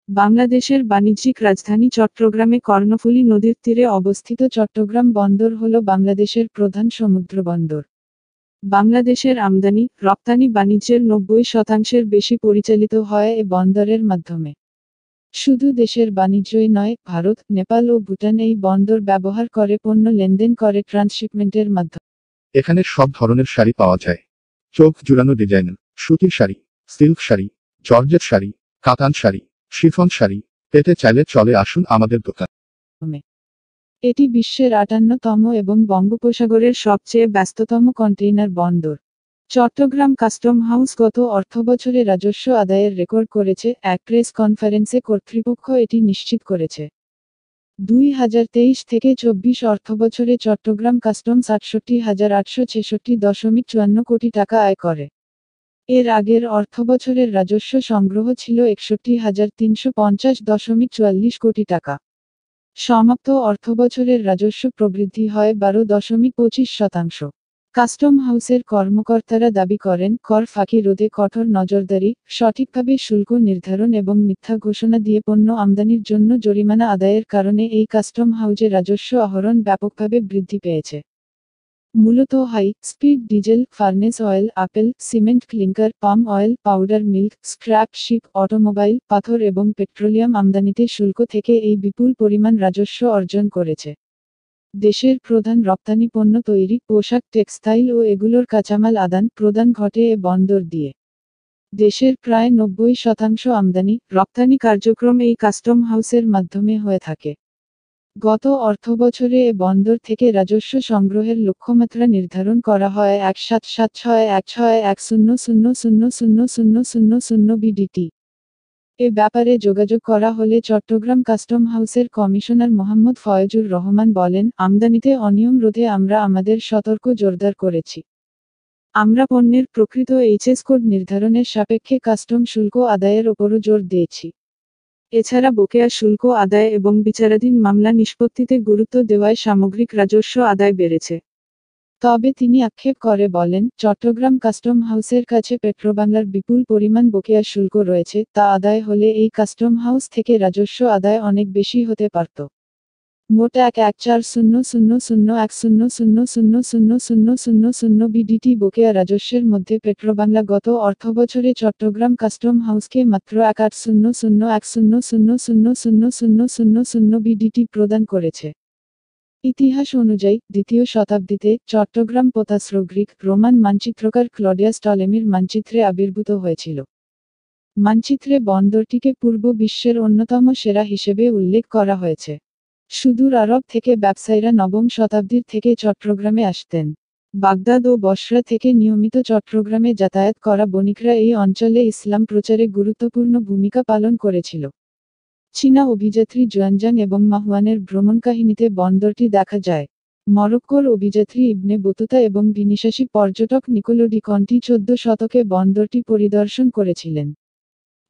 বাংলাদেশের বাণিজ্যিক রাজধানী চট্টগ্রামে কর্ণফুলী নদীর তীরে অবস্থিত চট্টগ্রাম বন্দর হল বাংলাদেশের প্রধান সমুদ্র বন্দর। বাংলাদেশের আমদানি, রপ্তানি বাণিজ্যের 90% বেশি পরিচালিত হয় এ বন্দরের মাধ্যমে। শুধু দেশের বাণিজ্যই নয়, ভারত, নেপাল ও ভুটান এই বন্দর ব্যবহার করে পণ্য লেনদেন করে ট্রান্সশিপমেন্টের মাধ্যমে। এখানে সব ধরনের শাড়ি পাওয়া যায়। চোখ জুড়ানো ডিজাইনের সুতির শাড়ি, সিল্ক শাড়ি, জর্জেট শাড়ি, কাতান শাড়ি, শিফন শাড়ি পেতে চাইলে চলে আসুন আমাদের দোকান। এটি বিশ্বের 58তম এবং বঙ্গোপসাগরের সবচেয়ে ব্যস্ততম কন্টেইনার বন্দর। চট্টগ্রাম কাস্টম হাউস গত অর্থবছরে রাজস্ব আদায়ের রেকর্ড করেছে, এক প্রেস কনফারেন্সে কর্তৃপক্ষ এটি নিশ্চিত করেছে। 2023 থেকে 24 অর্থবছরে চট্টগ্রাম কাস্টম ৬৭,৮৬৬.৫৪ কোটি টাকা আয় করে। এর আগের অর্থবছরের রাজস্ব সংগ্রহ ছিল ৬১,৩৫০.৪৪ কোটি টাকা। সমাপ্ত অর্থবছরের রাজস্ব প্রবৃদ্ধি হয় 12.25%। কাস্টম হাউসের কর্মকর্তারা দাবি করেন, কর ফাঁকি রোধে কঠোর নজরদারি, সঠিকভাবে শুল্ক নির্ধারণ এবং মিথ্যা ঘোষণা দিয়ে পণ্য আমদানির জন্য জরিমানা আদায়ের কারণে এই কাস্টম হাউজে রাজস্ব আহরণ ব্যাপকভাবে বৃদ্ধি পেয়েছে। মূলত high speed diesel, furnace oil, apple, cement, clinker, palm oil, powder milk, scrap ship, automobile, পাথর এবং পেট্রোলিয়াম আমদানিতে শুল্ক থেকে এই বিপুল পরিমাণ রাজস্ব অর্জন করেছে। দেশের প্রধান রপ্তানি পণ্য তৈরি, পোশাক, টেক্সটাইল ও এগুলোর কাঁচামাল আদান প্রদান ঘটে এ বন্দর দিয়ে। দেশের প্রায় 90% আমদানি, রপ্তানি কার্যক্রম এই কাস্টম হাউসের মাধ্যমে হয়ে থাকে। গত অর্থবছরে এ বন্দর থেকে রাজস্ব সংগ্রহের লক্ষ্যমাত্রা নির্ধারণ করা হয় ১,৭৭৬,১৬,০০,০০,০০,০০,০০ বিডিটি। এ ব্যাপারে যোগাযোগ করা হলে চট্টগ্রাম কাস্টম হাউসের কমিশনার মোহাম্মদ ফয়েজুর রহমান বলেন, আমদানিতে অনিয়ম রোধে আমরা আমাদের সতর্ক জোরদার করেছি। আমরা পণ্যের প্রকৃত এইচএস কোড নির্ধারণের সাপেক্ষে কাস্টম শুল্ক আদায়ের ওপরও জোর দিয়েছি। এছাড়া বকেয়া শুল্ক আদায় এবং বিচারাধীন মামলা নিষ্পত্তিতে গুরুত্ব দেওয়ায় সামগ্রিক রাজস্ব আদায় বেড়েছে। তবে তিনি আক্ষেপ করে বলেন, চট্টগ্রাম কাস্টম হাউসের কাছে পেট্রোবাংলার বিপুল পরিমাণ বকেয়া শুল্ক রয়েছে, তা আদায় হলে এই কাস্টম হাউস থেকে রাজস্ব আদায় অনেক বেশি হতে পারত। মোট ১,১৪,০০,০০,০০,০০,০০,০০,০০,০০,০০ বিডিটি বকেয়া রাজস্বের মধ্যে পেট্রোবাংলা গত অর্থবছরে চট্টগ্রাম কাস্টম হাউসকে মাত্র ১,৮০,০০,০০,০০,০০,০০,০০,০০ বিডিটি প্রদান করেছে। ইতিহাস অনুযায়ী, দ্বিতীয় শতাব্দীতে, চট্টগ্রাম পোতাশ্র গ্রিক, রোমান মানচিত্রকার ক্লডিয়াস টলেমির মানচিত্রে আবির্ভূত হয়েছিল। মানচিত্রে বন্দরটিকে পূর্ব বিশ্বের অন্যতম সেরা হিসেবে উল্লেখ করা হয়েছে। সুদূর আরব থেকে ব্যবসায়ীরা নবম শতাব্দীর থেকে চট্টগ্রামে আসতেন। বাগদাদ ও বসরা থেকে নিয়মিত চট্টগ্রামে যাতায়াত করা বণিকরা এই অঞ্চলে ইসলাম প্রচারে গুরুত্বপূর্ণ ভূমিকা পালন করেছিল। চীনা অভিযাত্রী জুয়ানজাং এবং মাহুয়ানের ভ্রমণকাহিনীতে বন্দরটি দেখা যায়। মরক্কোর অভিযাত্রী ইবনে বতুতা এবং ভিনিসাসী পর্যটক নিকোলো ডি কন্টি 14 শতকে বন্দরটি পরিদর্শন করেছিলেন।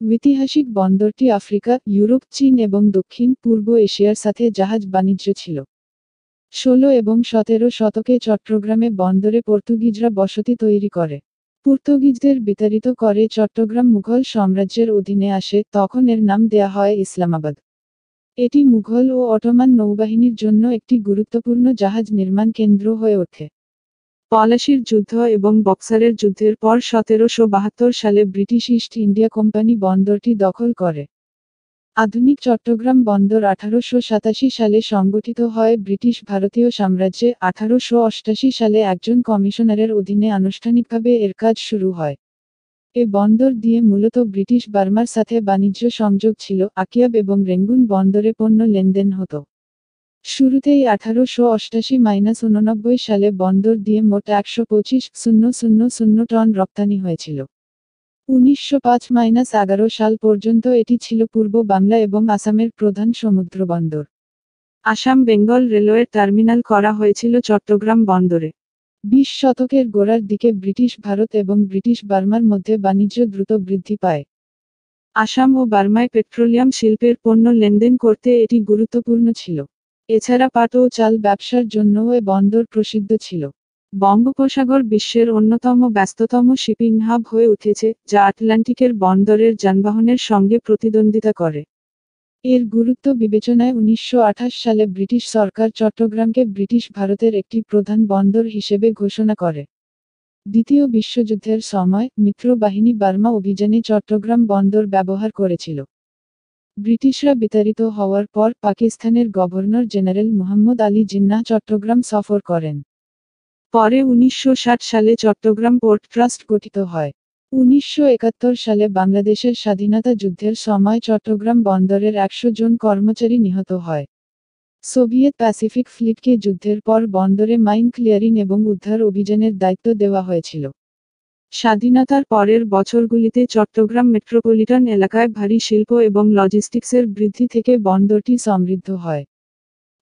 ঐতিহাসিক বন্দরটি আফ্রিকা, ইউরোপ, চীন এবং দক্ষিণ পূর্ব এশিয়ার সাথে জাহাজ বাণিজ্য ছিল। 16 এবং 17 শতকে চট্টগ্রামে বন্দরে পর্তুগিজরা বসতি তৈরি করে। পর্তুগিজদের বিতাড়িত করে চট্টগ্রাম মুঘল সাম্রাজ্যের অধীনে আসে, তখন এর নাম দেয়া হয় ইসলামাবাদ। এটি মুঘল ও অটোমান নৌবাহিনীর জন্য একটি গুরুত্বপূর্ণ জাহাজ নির্মাণ কেন্দ্র হয়ে ওঠে। পলাশির যুদ্ধ এবং বক্সারের যুদ্ধের পর 1772 সালে ব্রিটিশ ইস্ট ইন্ডিয়া কোম্পানি বন্দরটি দখল করে। আধুনিক চট্টগ্রাম বন্দর 1887 সালে সংগঠিত হয় ব্রিটিশ ভারতীয় সাম্রাজ্যে। 1888 সালে একজন কমিশনারের অধীনে আনুষ্ঠানিকভাবে এর কাজ শুরু হয়। এ বন্দর দিয়ে মূলত ব্রিটিশ বার্মার সাথে বাণিজ্য সংযোগ ছিল। আকিয়াব এবং রেঙ্গুন বন্দরে পণ্য লেনদেন হতো। শুরুতেই 1888-89 সালে বন্দর দিয়ে মোট 125,000 টন রপ্তানি হয়েছিল। 1905-11 সাল পর্যন্ত এটি ছিল পূর্ব বাংলা এবং আসামের প্রধান সমুদ্র বন্দর। আসাম বেঙ্গল রেলওয়ের টার্মিনাল করা হয়েছিল চট্টগ্রাম বন্দরে। 20 শতকের গোড়ার দিকে ব্রিটিশ ভারত এবং ব্রিটিশ বার্মার মধ্যে বাণিজ্য দ্রুত বৃদ্ধি পায়। আসাম ও বার্মায় পেট্রোলিয়াম শিল্পের পণ্য লেনদেন করতে এটি গুরুত্বপূর্ণ ছিল। এছাড়া পাট ও চাল ব্যবসার জন্যও এ বন্দর প্রসিদ্ধ ছিল। বঙ্গোপসাগর বিশ্বের অন্যতম ব্যস্ততম শিপিং হাব হয়ে উঠেছে, যা আটলান্টিকের বন্দরের যানবাহনের সঙ্গে প্রতিদ্বন্দ্বিতা করে। এর গুরুত্ব বিবেচনায় ১৯২৮ সালে ব্রিটিশ সরকার চট্টগ্রামকে ব্রিটিশ ভারতের একটি প্রধান বন্দর হিসেবে ঘোষণা করে। দ্বিতীয় বিশ্বযুদ্ধের সময় মিত্রবাহিনী বার্মা অভিযানে চট্টগ্রাম বন্দর ব্যবহার করেছিল। ব্রিটিশরা বিতাড়িত হওয়ার পর পাকিস্তানের গভর্নর জেনারেল মুহাম্মদ আলী জিন্নাহ চট্টগ্রাম সফর করেন। পরে ১৯৬০ সালে চট্টগ্রাম পোর্ট ট্রাস্ট গঠিত হয়। ১৯৭১ সালে বাংলাদেশের স্বাধীনতা যুদ্ধের সময় চট্টগ্রাম বন্দরের ১০০ জন কর্মচারী নিহত হয়। সোভিয়েত প্যাসিফিক ফ্লিটকে যুদ্ধের পর বন্দরে মাইন ক্লিয়ারিং এবং উদ্ধার অভিযানের দায়িত্ব দেওয়া হয়েছিল। স্বাধীনতার পরের বছরগুলিতে চট্টগ্রাম মেট্রোপলিটন এলাকায় ভারী শিল্প এবং লজিস্টিক্সের বৃদ্ধি থেকে বন্দরটি সমৃদ্ধ হয়।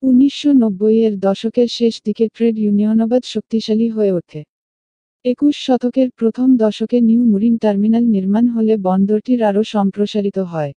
১৯৯০-এর দশকের শেষ দিকে ট্রেড ইউনিয়নবাদ শক্তিশালী হয়ে ওঠে। ২১ শতকের প্রথম দশকে নিউ মুরিং টার্মিনাল নির্মাণ হলে বন্দরটির আরও সম্প্রসারিত হয়।